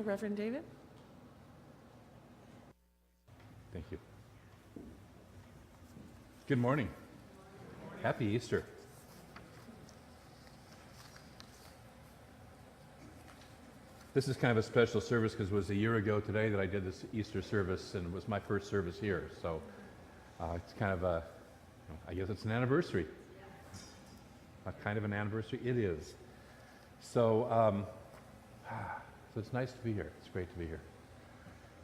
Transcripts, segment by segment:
Reverend David. Thank you. Good morning. Happy Easter. This is kind of a special service because it was a year ago today that I did this Easter service, and it was my first service here. So it's kind of a, I guess it's an anniversary. A kind of an anniversary. It is. So, so it's nice to be here. It's great to be here.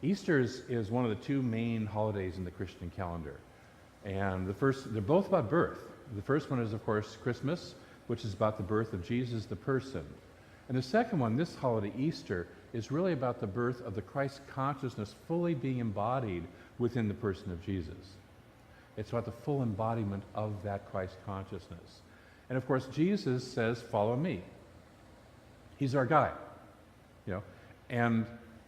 Easter is one of the two main holidays in the Christian calendar. And they're both about birth. The first one is, of course, Christmas, which is about the birth of Jesus the person. And the second one, this holiday, Easter, is really about the birth of the Christ consciousness fully being embodied within the person of Jesus. It's about the full embodiment of that Christ consciousness. And of course, Jesus says, follow me. He's our guide, And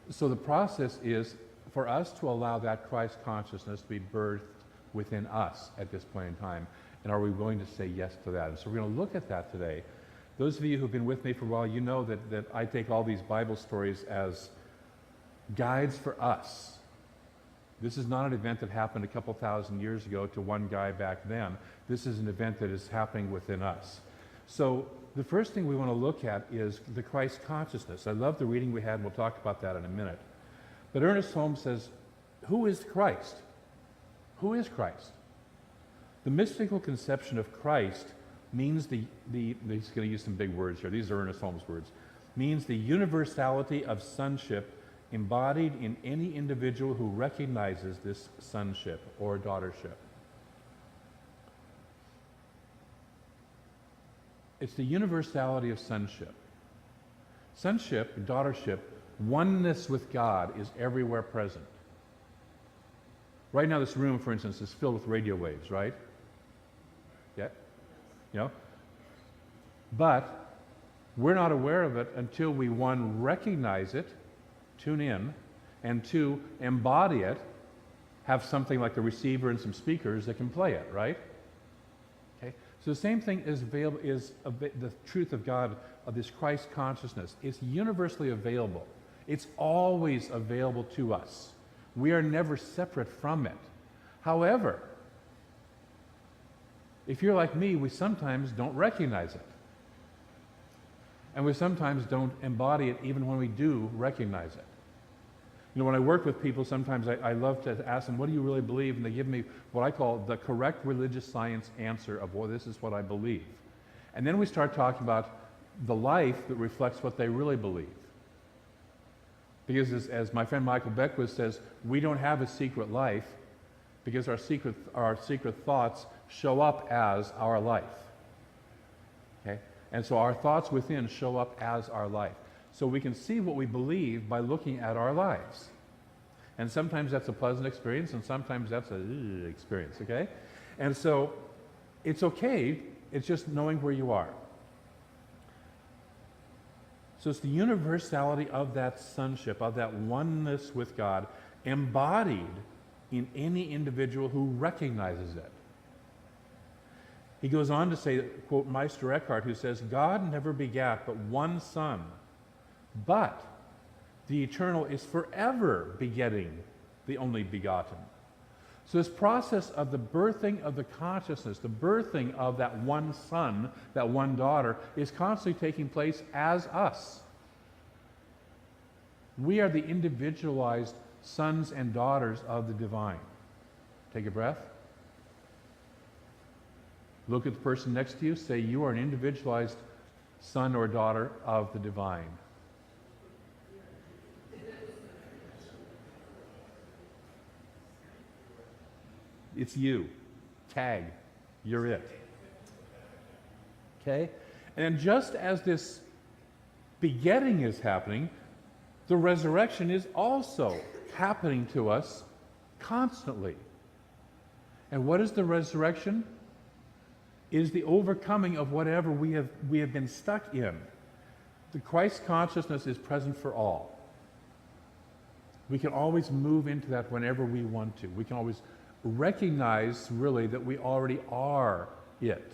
so the process is for us to allow that Christ consciousness to be birthed within us at this point in time. And are we willing to say yes to that? And so we're going to look at that today. Those of you who've been with me for a while, you know that I take all these Bible stories as guides for us. This is not an event that happened a couple thousand years ago to one guy back then. This is an event that is happening within us. So the first thing we want to look at is the Christ consciousness. I love the reading we had, and we'll talk about that in a minute. But Ernest Holmes says, who is Christ? Who is Christ? The mystical conception of Christ means he's going to use some big words here, these are Ernest Holmes' words, means the universality of sonship embodied in any individual who recognizes this sonship or daughtership. It's the universality of sonship. Sonship, daughtership, oneness with God is everywhere present. Right now this room, for instance, is filled with radio waves, right? Yeah? But we're not aware of it until we, one, recognize it, tune in, and two, embody it, have something like a receiver and some speakers that can play it, right? Okay? So the same thing is the truth of God, of this Christ consciousness. It's universally available. It's always available to us. We are never separate from it. However, if you're like me, we sometimes don't recognize it. And we sometimes don't embody it even when we do recognize it. When I work with people, sometimes I love to ask them, what do you really believe? And they give me what I call the correct religious science answer of, well, this is what I believe. And then we start talking about the life that reflects what they really believe. Because as my friend Michael Beckwith says, we don't have a secret life because our secret thoughts show up as our life. Okay? And so our thoughts within show up as our life. So we can see what we believe by looking at our lives. And sometimes that's a pleasant experience, and sometimes that's a experience, okay? And so it's okay, it's just knowing where you are. So it's the universality of that sonship, of that oneness with God, embodied in any individual who recognizes it. He goes on to say, quote Meister Eckhart, who says, God never begat but one Son, but the eternal is forever begetting the only begotten. So this process of the birthing of the consciousness, the birthing of that one son, that one daughter, is constantly taking place as us. We are the individualized sons and daughters of the divine. Take a breath. Look at the person next to you. Say, you are an individualized son or daughter of the divine. It's you. Tag. You're it. Okay? And just as this begetting is happening, the resurrection is also happening to us constantly. And what is the resurrection? It is the overcoming of whatever we have been stuck in. The Christ consciousness is present for all. We can always move into that whenever we want to. We can always recognize, really, that we already are it.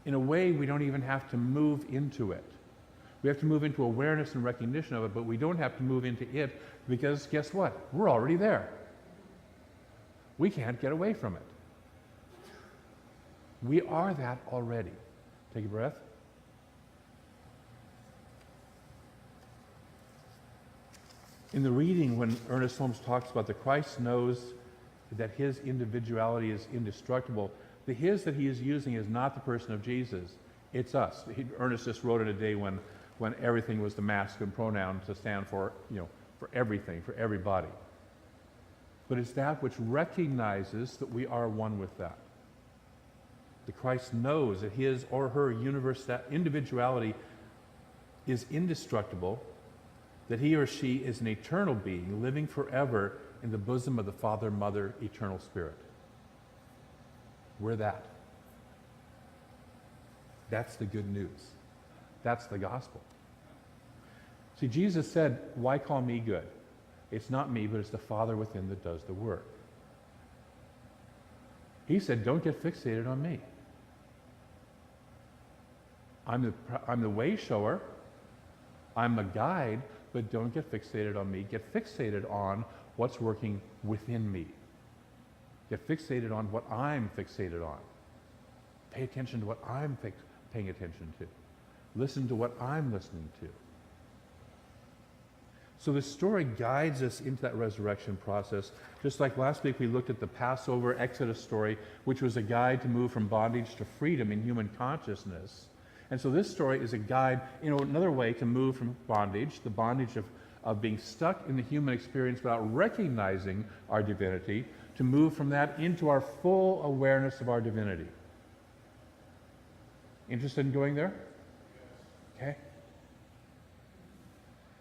In a way, we don't even have to move into it. We have to move into awareness and recognition of it, but we don't have to move into it because guess what? We're already there. We can't get away from it. We are that already. Take a breath. In the reading, when Ernest Holmes talks about the Christ knows that his individuality is indestructible, the his that he is using is not the person of Jesus, it's us. Ernest just wrote in a day when everything was the masculine pronoun to stand for, for everything, for everybody. But it's that which recognizes that we are one with that. The Christ knows that his or her individuality is indestructible, that he or she is an eternal being living forever in the bosom of the Father, Mother, eternal Spirit. We're that. That's the good news. That's the gospel. See, Jesus said, why call me good? It's not me, but it's the Father within that does the work. He said, don't get fixated on me. I'm the way shower. I'm the guide, but don't get fixated on me. Get fixated on what's working within me. Get fixated on what I'm fixated on. Pay attention to what I'm paying attention to. Listen to what I'm listening to. So this story guides us into that resurrection process. Just like last week we looked at the Passover Exodus story, which was a guide to move from bondage to freedom in human consciousness. And so this story is a guide, another way to move from bondage, the bondage of being stuck in the human experience without recognizing our divinity, to move from that into our full awareness of our divinity. Interested in going there? Okay.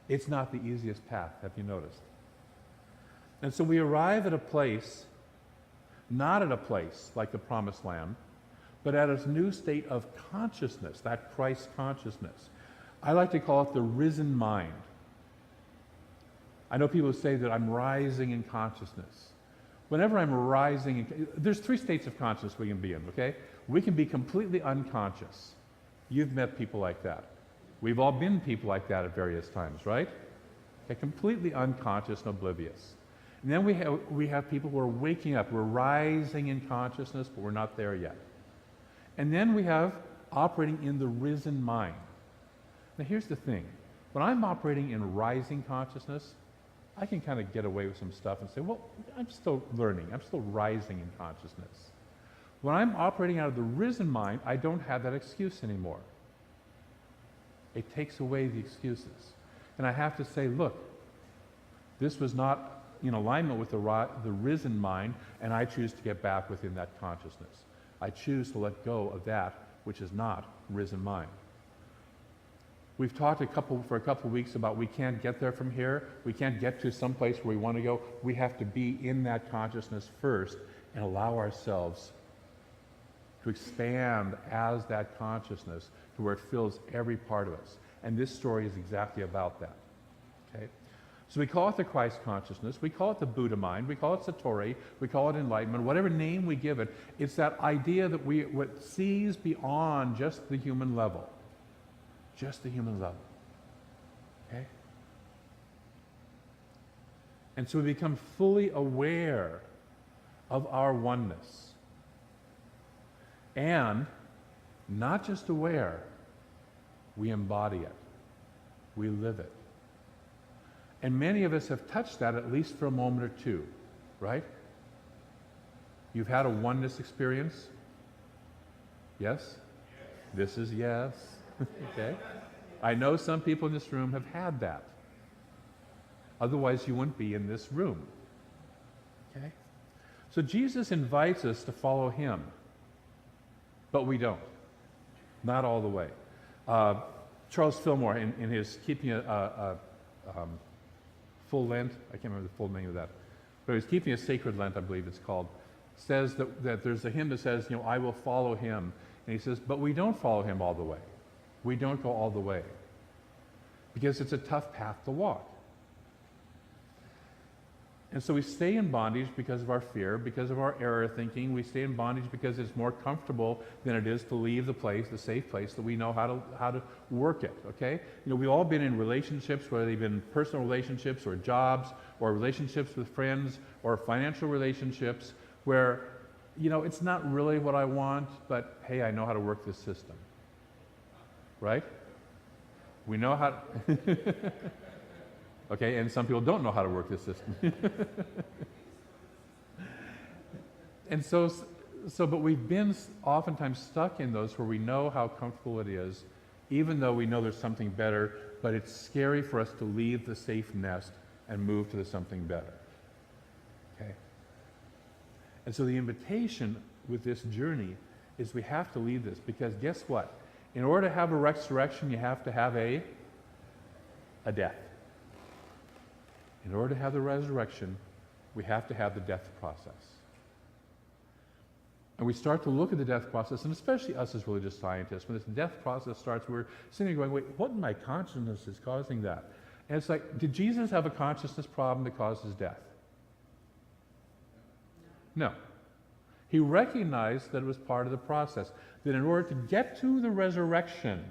It's not the easiest path, have you noticed? And so we arrive at a place, not at a place like the Promised Land, but at a new state of consciousness, that Christ consciousness. I like to call it the risen mind. I know people say that I'm rising in consciousness. Whenever I'm rising, there's 3 states of consciousness we can be in, okay? We can be completely unconscious. You've met people like that. We've all been people like that at various times, right? Okay, completely unconscious and oblivious. And then we have people who are waking up. We're rising in consciousness, but we're not there yet. And then we have operating in the risen mind. Now here's the thing. When I'm operating in rising consciousness, I can kind of get away with some stuff and say, well, I'm still learning. I'm still rising in consciousness. When I'm operating out of the risen mind, I don't have that excuse anymore. It takes away the excuses. And I have to say, look, this was not in alignment with the risen mind, and I choose to get back within that consciousness. I choose to let go of that which is not risen mind. We've talked for a couple weeks about we can't get there from here. We can't get to some place where we want to go. We have to be in that consciousness first and allow ourselves to expand as that consciousness to where it fills every part of us. And this story is exactly about that. Okay? So we call it the Christ consciousness. We call it the Buddha mind. We call it Satori. We call it enlightenment. Whatever name we give it, it's that idea that what sees beyond just the human level. Just the human level. Okay? And so we become fully aware of our oneness. And not just aware, we embody it. We live it. And many of us have touched that at least for a moment or two, right? You've had a oneness experience? Yes? This is yes. Okay? I know some people in this room have had that. Otherwise, you wouldn't be in this room. Okay? So Jesus invites us to follow him, but we don't. Not all the way. Charles Fillmore, in his Keeping a Full Lent, I can't remember the full name of that, but he's Keeping a Sacred Lent, I believe it's called, says that there's a hymn that says, I will follow him. And he says, but we don't follow him all the way. We don't go all the way because it's a tough path to walk. And so we stay in bondage because of our fear, because of our error thinking. We stay in bondage because it's more comfortable than it is to leave the place, the safe place that we know how to work it, okay? You know, we've all been in relationships, whether they've been personal relationships or jobs or relationships with friends or financial relationships where, you know, it's not really what I want, but hey, I know how to work this system, right? We know how to okay, and some people don't know how to work this system. And but we've been oftentimes stuck in those where we know how comfortable it is, even though we know there's something better, but it's scary for us to leave the safe nest and move to the something better. Okay? And so the invitation with this journey is we have to leave this, because guess what? In order to have a resurrection, you have to have a death. In order to have the resurrection, we have to have the death process. And we start to look at the death process, and especially us as religious scientists, when this death process starts, we're sitting there going, wait, what in my consciousness is causing that? And it's like, did Jesus have a consciousness problem that causes death? No. He recognized that it was part of the process, that in order to get to the resurrection,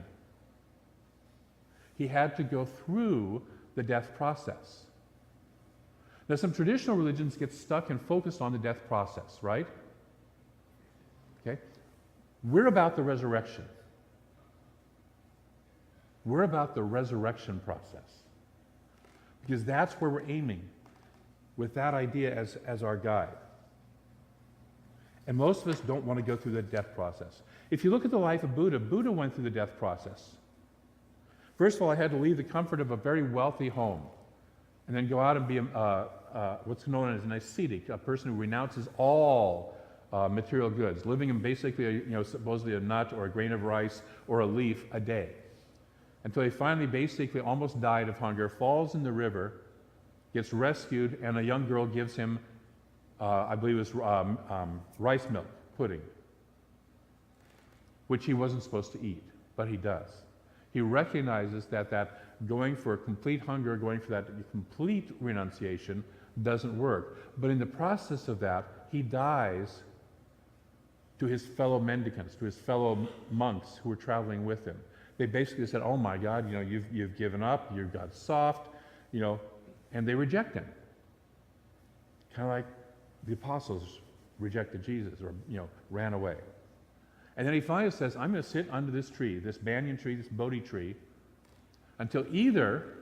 he had to go through the death process. Now, some traditional religions get stuck and focused on the death process, right? Okay? We're about the resurrection. We're about the resurrection process. Because that's where we're aiming, with that idea as our guide. And most of us don't want to go through the death process. If you look at the life of Buddha, Buddha went through the death process. First of all, I had to leave the comfort of a very wealthy home, and then go out and be what's known as an ascetic, a person who renounces all material goods, living in basically, supposedly a nut or a grain of rice or a leaf a day, until he finally basically almost died of hunger, falls in the river, gets rescued, and a young girl gives him, I believe it was rice milk pudding, which he wasn't supposed to eat, but he does. He recognizes that going for complete hunger, going for that complete renunciation doesn't work. But in the process of that, he dies to his fellow mendicants, to his fellow monks who were traveling with him. They basically said, oh my God, you've given up, you've got soft, and they reject him. Kind of like the apostles rejected Jesus or, ran away. And then he finally says, I'm going to sit under this tree, this banyan tree, this Bodhi tree, until either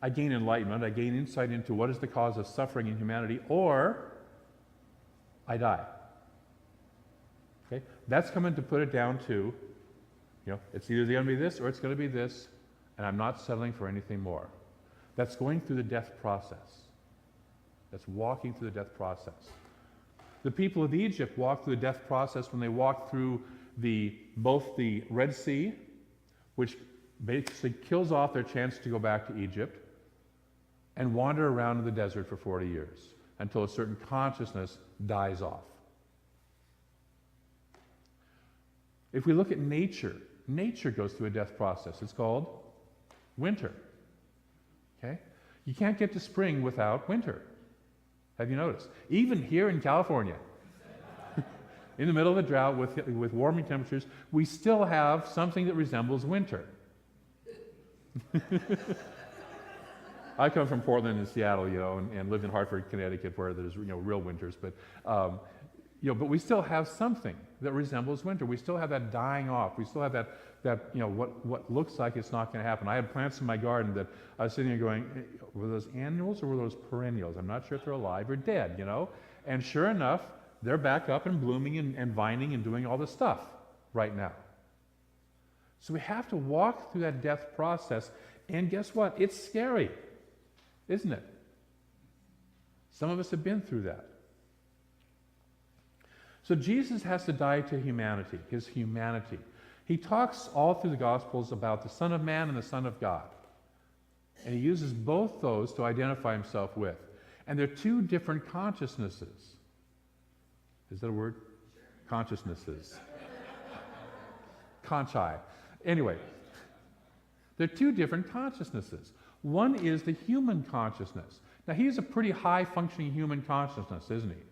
I gain enlightenment, I gain insight into what is the cause of suffering in humanity, or I die. Okay? That's coming to put it down to, it's either going to be this or it's going to be this, and I'm not settling for anything more. That's going through the death process. That's walking through the death process. The people of Egypt walked through the death process when they walked through both the Red Sea, which basically kills off their chance to go back to Egypt, and wander around in the desert for 40 years until a certain consciousness dies off. If we look at nature, nature goes through a death process. It's called winter. Okay? You can't get to spring without winter. Have you noticed? Even here in California, in the middle of a drought with warming temperatures, we still have something that resembles winter. I come from Portland and Seattle, and lived in Hartford, Connecticut, where there's real winters. But but we still have something that resembles winter. We still have that dying off. We still have that what looks like it's not going to happen. I had plants in my garden that I was sitting there going, were those annuals or were those perennials? I'm not sure if they're alive or dead. And sure enough, they're back up and blooming and vining and doing all this stuff right now. So we have to walk through that death process, and guess what? It's scary, isn't it? Some of us have been through that. So Jesus has to die to humanity, his humanity. He talks all through the Gospels about the Son of Man and the Son of God. And he uses both those to identify himself with. And they're two different consciousnesses. Is that a word? Consciousnesses. Conchi. Anyway, they're two different consciousnesses. One is the human consciousness. Now, he's a pretty high-functioning human consciousness, isn't he?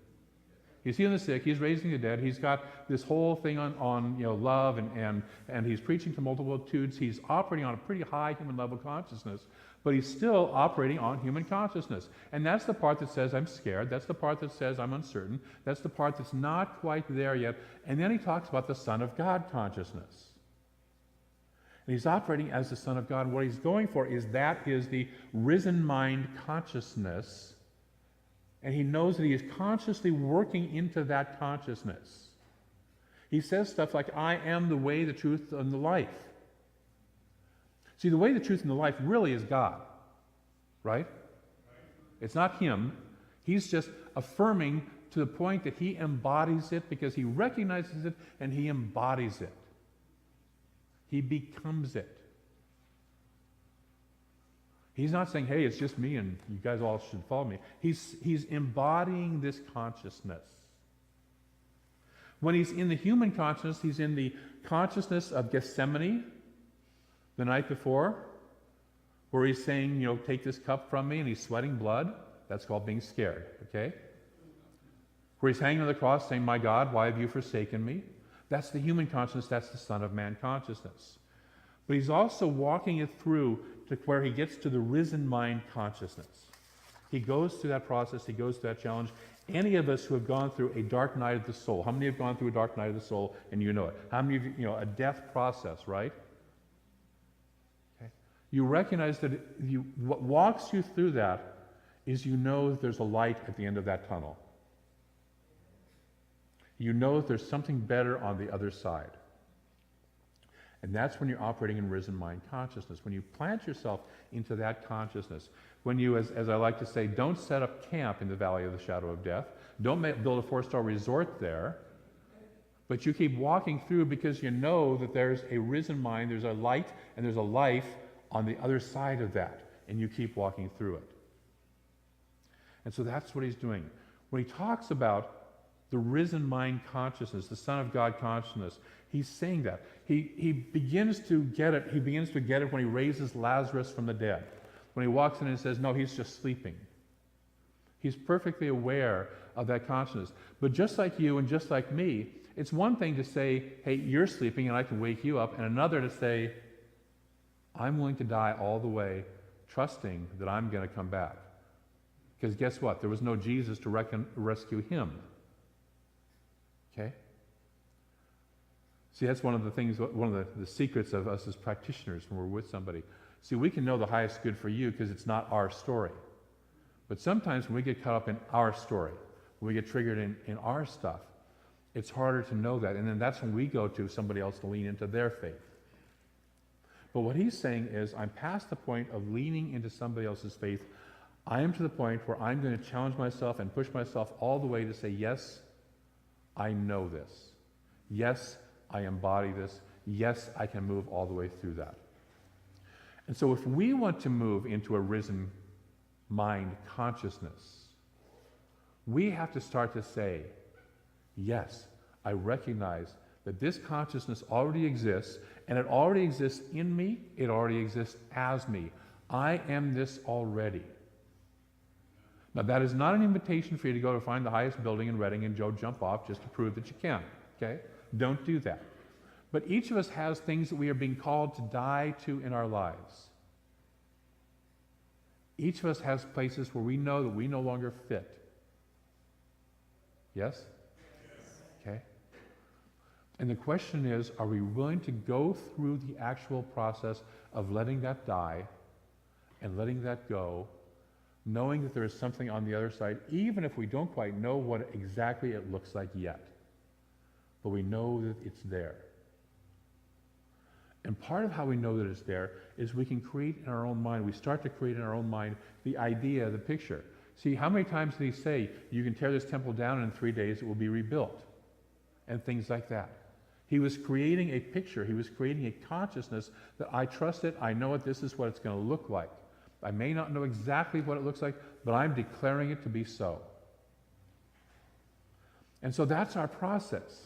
He's healing the sick, he's raising the dead, he's got this whole thing on love, and he's preaching to multitudes. He's operating on a pretty high human level consciousness, but he's still operating on human consciousness. And that's the part that says, I'm scared. That's the part that says, I'm uncertain. That's the part that's not quite there yet. And then he talks about the Son of God consciousness. And he's operating as the Son of God. What he's going for is the risen mind consciousness. And he knows that he is consciously working into that consciousness. He says stuff like, I am the way, the truth, and the life. See, the way, the truth, and the life really is God, right? It's not him. He's just affirming to the point that he embodies it because he recognizes it and he embodies it. He becomes it. He's not saying, hey, it's just me and you guys all should follow me. He's embodying this consciousness. When he's in the human consciousness, he's in the consciousness of Gethsemane the night before, where he's saying, take this cup from me, and he's sweating blood. That's called being scared, okay? Where he's hanging on the cross saying, my God, why have you forsaken me? That's the human consciousness, that's the Son of Man consciousness. But he's also walking it through to where he gets to the risen mind consciousness. He goes through that process, he goes through that challenge. Any of us who have gone through a dark night of the soul, how many have gone through a dark night of the soul and you know it? How many of you, a death process, right? Okay. You recognize that what walks you through that is you know that there's a light at the end of that tunnel. You know that there's something better on the other side. And that's when you're operating in risen mind consciousness. When you plant yourself into that consciousness. When you, as I like to say, don't set up camp in the valley of the shadow of death. Don't build a 4-star resort there. But you keep walking through because you know that there's a risen mind, there's a light, and there's a life on the other side of that. And you keep walking through it. And so that's what he's doing. When he talks about the risen mind consciousness, the Son of God consciousness, he's saying that. He begins to get it. He begins to get it when he raises Lazarus from the dead. When he walks in and says, no, he's just sleeping. He's perfectly aware of that consciousness. But just like you and just like me, it's one thing to say, hey, you're sleeping and I can wake you up, and another to say, I'm willing to die all the way, trusting that I'm going to come back. Because guess what? There was no Jesus to rescue him. Okay? See, that's one of the things, one of the secrets of us as practitioners when we're with somebody. See, we can know the highest good for you because it's not our story. But sometimes when we get caught up in our story, when we get triggered in our stuff, it's harder to know that. And then that's when we go to somebody else to lean into their faith. But what he's saying is, I'm past the point of leaning into somebody else's faith. I am to the point where I'm going to challenge myself and push myself all the way to say, yes, I know this. Yes, I embody this. Yes, I can move all the way through that. And so if we want to move into a risen mind consciousness, we have to start to say, yes, I recognize that this consciousness already exists, and it already exists in me, it already exists as me. I am this already. Now, that is not an invitation for you to go to find the highest building in Reading and jump off just to prove that you can, okay? Don't do that. But each of us has things that we are being called to die to in our lives. Each of us has places where we know that we no longer fit. Yes? Okay? And the question is, are we willing to go through the actual process of letting that die and letting that go, knowing that there is something on the other side, even if we don't quite know what exactly it looks like yet. But we know that it's there. And part of how we know that it's there is we can create in our own mind, we start to create in our own mind the idea, the picture. See, how many times did he say, you can tear this temple down and in 3 days it will be rebuilt? And things like that. He was creating a picture, he was creating a consciousness that I trust it, I know it, this is what it's going to look like. I may not know exactly what it looks like, but I'm declaring it to be so. And so that's our process.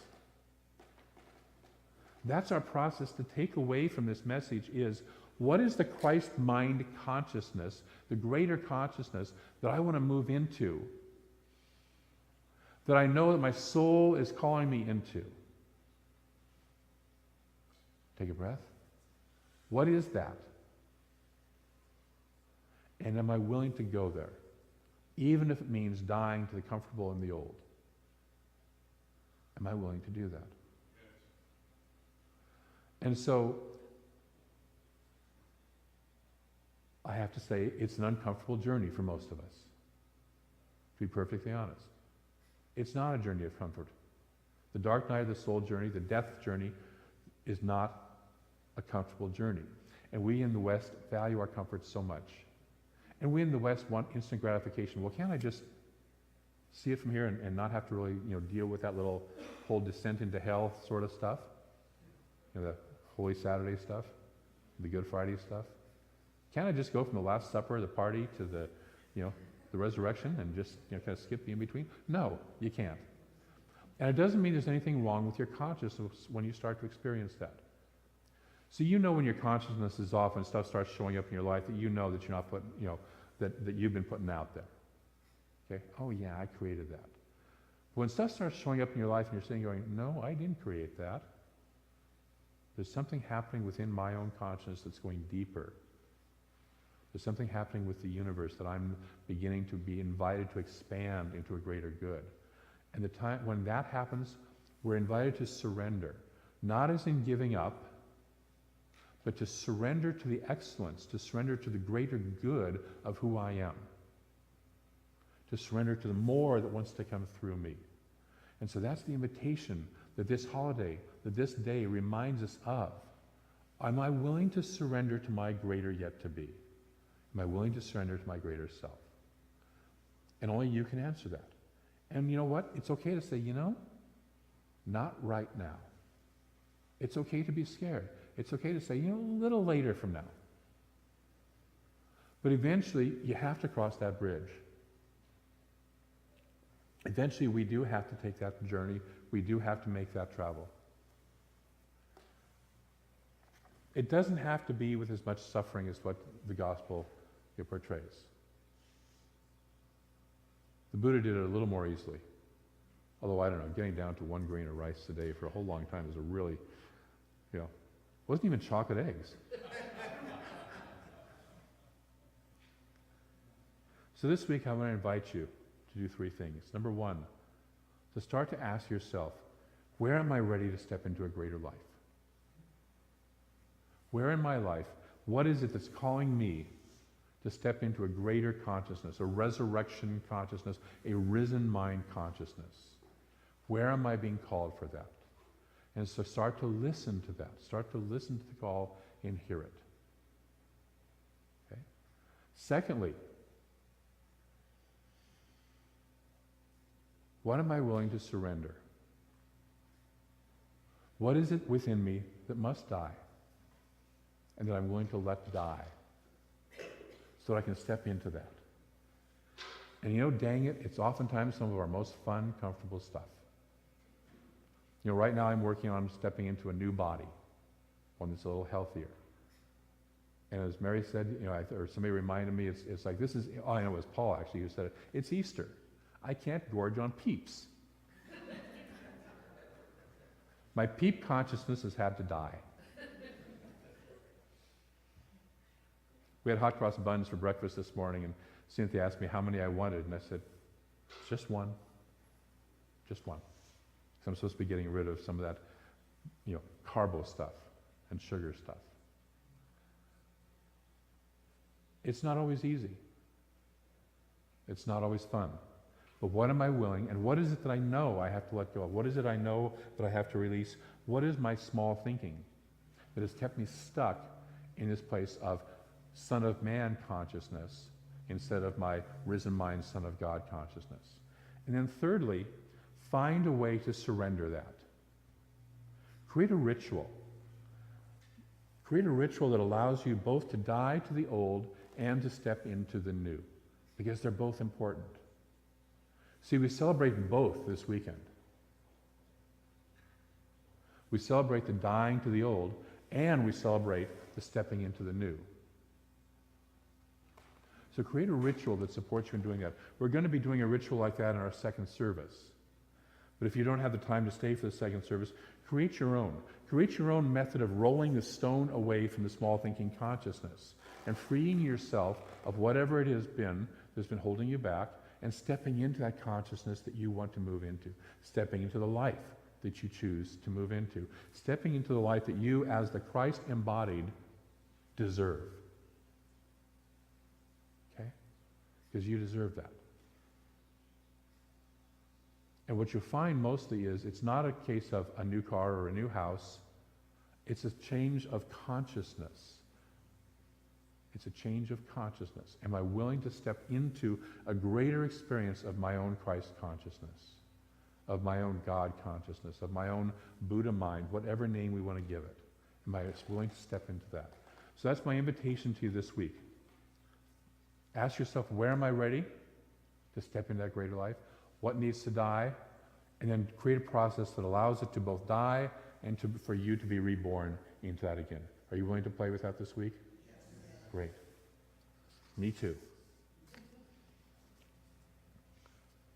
That's our process to take away from this message is, What is the Christ mind consciousness, the greater consciousness that I want to move into, that I know that my soul is calling me into? Take a breath. What is that? And am I willing to go there, even if it means dying to the comfortable and the old? Am I willing to do that? And so, I have to say, it's an uncomfortable journey for most of us, to be perfectly honest. It's not a journey of comfort. The dark night of the soul journey, the death journey, is not a comfortable journey. And we in the West value our comfort so much. And we in the West want instant gratification. Well, can't I just see it from here and not have to really, deal with that little whole descent into hell sort of stuff? The Holy Saturday stuff, the Good Friday stuff. Can't I just go from the Last Supper, the party, to the resurrection and just kind of skip the in-between? No, you can't. And it doesn't mean there's anything wrong with your consciousness when you start to experience that. So when your consciousness is off and stuff starts showing up in your life that you know that you're not putting, that you've been putting out there. Okay? Oh yeah, I created that. But when stuff starts showing up in your life and you're sitting going, no, I didn't create that. There's something happening within my own consciousness that's going deeper. There's something happening with the universe that I'm beginning to be invited to expand into a greater good. And the time when that happens, we're invited to surrender, not as in giving up, but to surrender to the excellence, to surrender to the greater good of who I am, to surrender to the more that wants to come through me. And so that's the invitation that this holiday, that this day reminds us of. Am I willing to surrender to my greater yet to be? Am I willing to surrender to my greater self? And only you can answer that. And you know what? It's okay to say, not right now. It's okay to be scared. It's okay to say, a little later from now. But eventually, you have to cross that bridge. Eventually, we do have to take that journey. We do have to make that travel. It doesn't have to be with as much suffering as what the gospel portrays. The Buddha did it a little more easily. Although, I don't know, getting down to 1 grain of rice a day for a whole long time is a really, wasn't even chocolate eggs. So this week I want to invite you to do 3 things. Number 1, to start to ask yourself, where am I ready to step into a greater life? Where in my life, what is it that's calling me to step into a greater consciousness, a resurrection consciousness, a risen mind consciousness? Where am I being called for that? And so start to listen to that. Start to listen to the call and hear it. Okay? Secondly, what am I willing to surrender? What is it within me that must die and that I'm willing to let die so that I can step into that? And dang it, it's oftentimes some of our most fun, comfortable stuff. Right now I'm working on stepping into a new body, one that's a little healthier. And as Mary said, or somebody reminded me, it's like this is, I know it was Paul actually who said it, it's Easter. I can't gorge on peeps. My peep consciousness has had to die. We had hot cross buns for breakfast this morning, and Cynthia asked me how many I wanted, and I said, just one. Just one. I'm supposed to be getting rid of some of that, carbo stuff and sugar stuff. It's not always easy. It's not always fun. But what am I willing, and what is it that I know I have to let go of? What is it I know that I have to release? What is my small thinking that has kept me stuck in this place of Son of Man consciousness instead of my risen mind, Son of God consciousness? And then thirdly, find a way to surrender that. Create a ritual. Create a ritual that allows you both to die to the old and to step into the new, because they're both important. See, we celebrate both this weekend. We celebrate the dying to the old, and we celebrate to stepping into the new. So create a ritual that supports you in doing that. We're going to be doing a ritual like that in our second service. But if you don't have the time to stay for the second service, create your own. Create your own method of rolling the stone away from the small thinking consciousness and freeing yourself of whatever it has been that's been holding you back and stepping into that consciousness that you want to move into, stepping into the life that you choose to move into, stepping into the life that you, as the Christ embodied, deserve. Okay? Because you deserve that. And what you'll find mostly is it's not a case of a new car or a new house. It's a change of consciousness. It's a change of consciousness. Am I willing to step into a greater experience of my own Christ consciousness, of my own God consciousness, of my own Buddha mind, whatever name we want to give it? Am I willing to step into that? So that's my invitation to you this week. Ask yourself, where am I ready to step into that greater life? What needs to die? And then create a process that allows it to both die and for you to be reborn into that again. Are you willing to play with that this week? Yes. Great. Me too.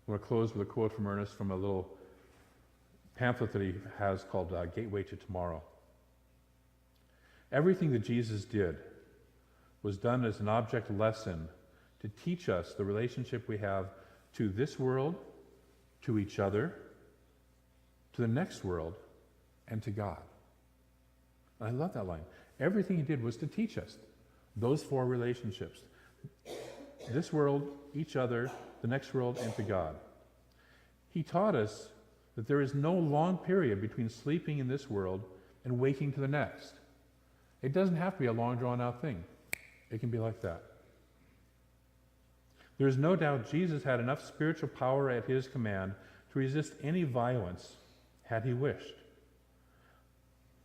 I want to close with a quote from Ernest from a little pamphlet that he has called Gateway to Tomorrow. Everything that Jesus did was done as an object lesson to teach us the relationship we have to this world, to each other, to the next world, and to God. And I love that line. Everything he did was to teach us those four relationships. This world, each other, the next world, and to God. He taught us that there is no long period between sleeping in this world and waking to the next. It doesn't have to be a long, drawn-out thing. It can be like that. There is no doubt Jesus had enough spiritual power at his command to resist any violence had he wished.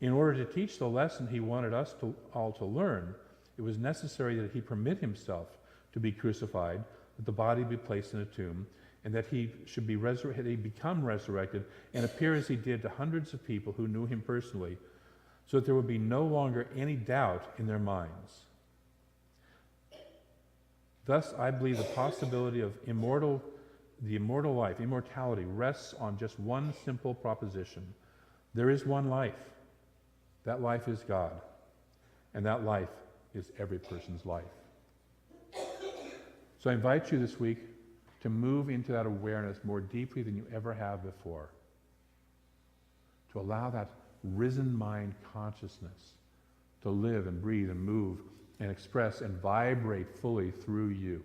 In order to teach the lesson he wanted us all to learn, it was necessary that he permit himself to be crucified, that the body be placed in a tomb, and that he should be become resurrected and appear as he did to hundreds of people who knew him personally, so that there would be no longer any doubt in their minds. Thus, I believe the possibility of the immortal life, immortality, rests on just one simple proposition. There is one life. That life is God. And that life is every person's life. So I invite you this week to move into that awareness more deeply than you ever have before. To allow that risen mind consciousness to live and breathe and move and express and vibrate fully through you.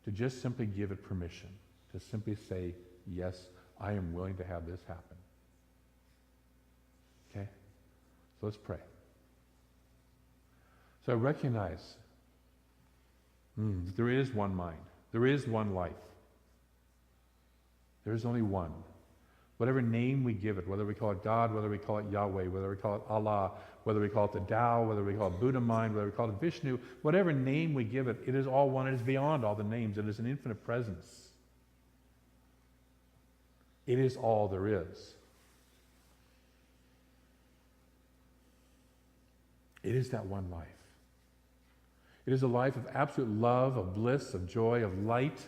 To just simply give it permission. To simply say, yes, I am willing to have this happen. Okay? So let's pray. So I recognize there is one mind. There is one life. There is only one. Whatever name we give it, whether we call it God, whether we call it Yahweh, whether we call it Allah, whether we call it the Tao, whether we call it Buddha mind, whether we call it Vishnu, whatever name we give it, it is all one. It is beyond all the names. It is an infinite presence. It is all there is. It is that one life. It is a life of absolute love, of bliss, of joy, of light,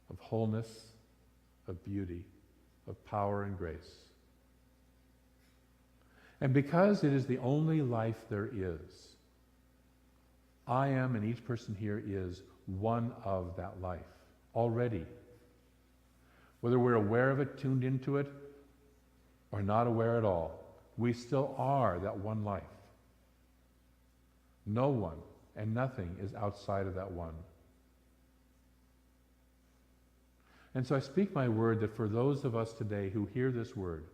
of wholeness, of beauty, of power and grace. And because it is the only life there is, I am, and each person here is, one of that life already. Whether we're aware of it, tuned into it, or not aware at all, we still are that one life. No one and nothing is outside of that one. And so I speak my word that for those of us today who hear this word,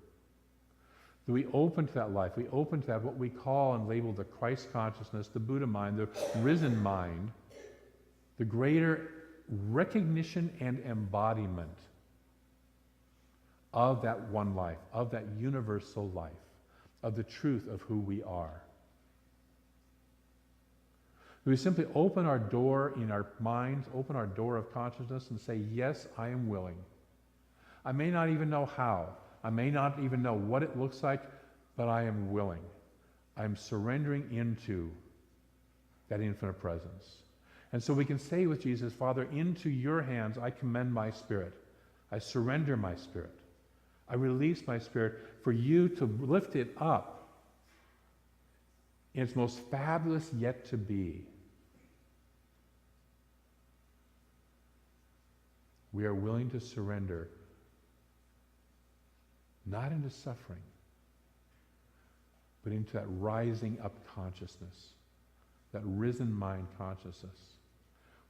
that we open to that life, we open to that what we call and label the Christ consciousness, the Buddha mind, the risen mind, the greater recognition and embodiment of that one life, of that universal life, of the truth of who we are. We simply open our door in our minds, open our door of consciousness and say, yes, I am willing. I may not even know how. I may not even know what it looks like, but I am willing. I'm surrendering into that infinite presence. And so we can say with Jesus, Father, into your hands I commend my spirit. I surrender my spirit. I release my spirit for you to lift it up in its most fabulous yet to be. We are willing to surrender not into suffering, but into that rising up consciousness, that risen mind consciousness.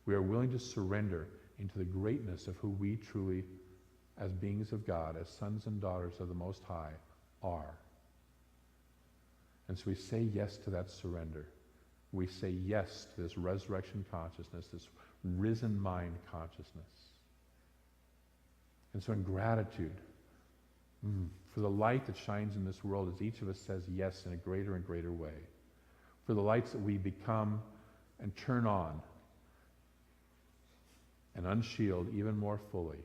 We are willing to surrender into the greatness of who we truly, as beings of God, as sons and daughters of the Most High, are. And so we say yes to that surrender. We say yes to this resurrection consciousness, this risen mind consciousness. And so in gratitude for the light that shines in this world as each of us says yes in a greater and greater way, for the lights that we become and turn on and unshield even more fully,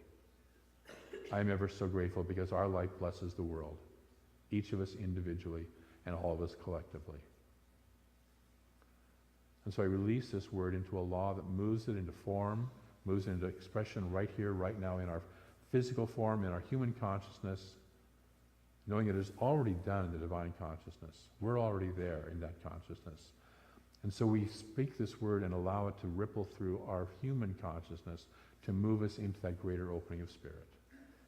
I am ever so grateful because our light blesses the world, each of us individually and all of us collectively. And so I release this word into a law that moves it into form, moves it into expression right here, right now in our physical form, in our human consciousness, knowing it is already done in the divine consciousness. We're already there in that consciousness. And so we speak this word and allow it to ripple through our human consciousness to move us into that greater opening of spirit.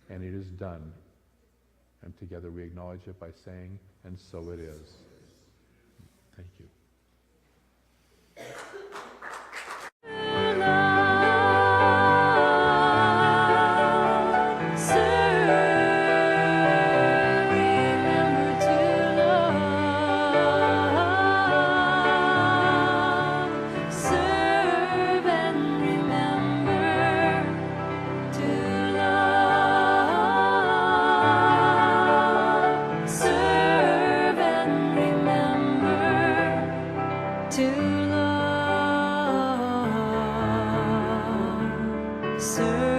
And it is done. And together we acknowledge it by saying, and so it is. Thank you. To love, serve.